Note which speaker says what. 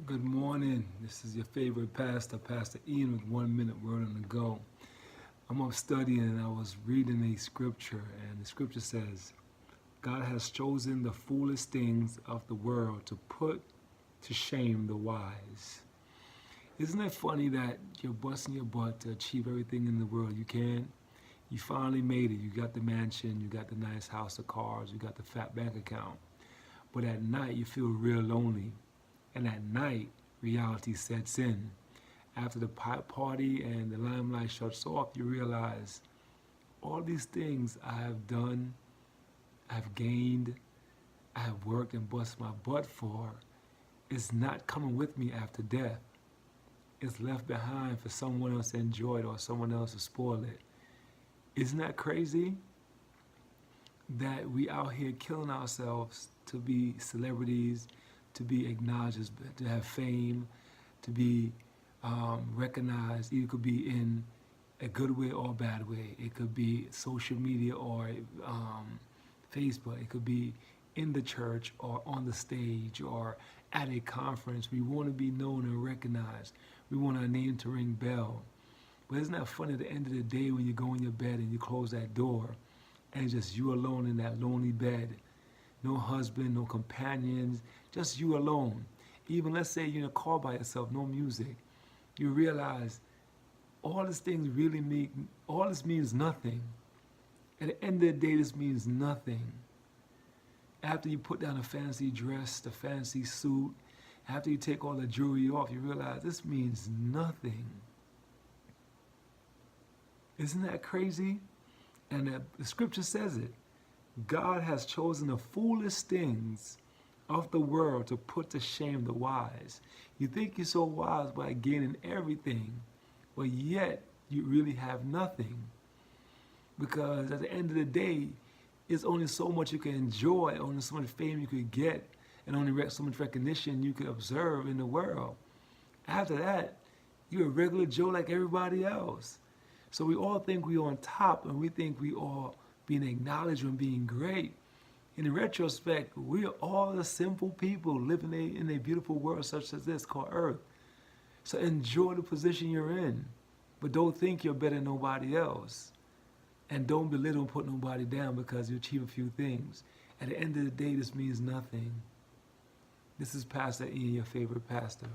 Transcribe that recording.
Speaker 1: Good morning. This is your favorite pastor, Pastor Ian, with 1 minute word on the go. I'm up studying and I was reading a scripture, and the scripture says, God has chosen the foolish things of the world to put to shame the wise. Isn't it funny that you're busting your butt to achieve everything in the world you can? You finally made it. You got the mansion, you got the nice house, the cars, you got the fat bank account. But at night you feel real lonely. And at night, reality sets in. After the party and the limelight shuts off, you realize all these things I have done, I've gained, I have worked and bust my butt for, is not coming with me after death. It's left behind for someone else to enjoy it or someone else to spoil it. Isn't that crazy? That we out here killing ourselves to be celebrities, to be acknowledged, to have fame, to be recognized. It could be in a good way or a bad way. It could be social media or Facebook. It could be in the church or on the stage or at a conference. We want to be known and recognized. We want our name to ring bell. But isn't that funny at the end of the day when you go in your bed and you close that door and it's just you alone in that lonely bed? No husband, no companions, just you alone. Even let's say you're in a car by yourself, no music. You realize all these things really mean, all this means nothing. At the end of the day, this means nothing. After you put down a fancy dress, the fancy suit, after you take all the jewelry off, you realize this means nothing. Isn't that crazy? And the scripture says it. God has chosen the foolish things of the world to put to shame the wise. You think you're so wise by gaining everything, but yet you really have nothing. Because at the end of the day, it's only so much you can enjoy, only so much fame you could get, and only so much recognition you could observe in the world. After that, you're a regular Joe like everybody else. So we all think we're on top, and we think we all being acknowledged and being great. In retrospect, we're all the simple people living in a beautiful world such as this called Earth. So enjoy the position you're in, but don't think you're better than nobody else. And don't belittle and put nobody down because you achieve a few things. At the end of the day, this means nothing. This is Pastor Ian, your favorite pastor.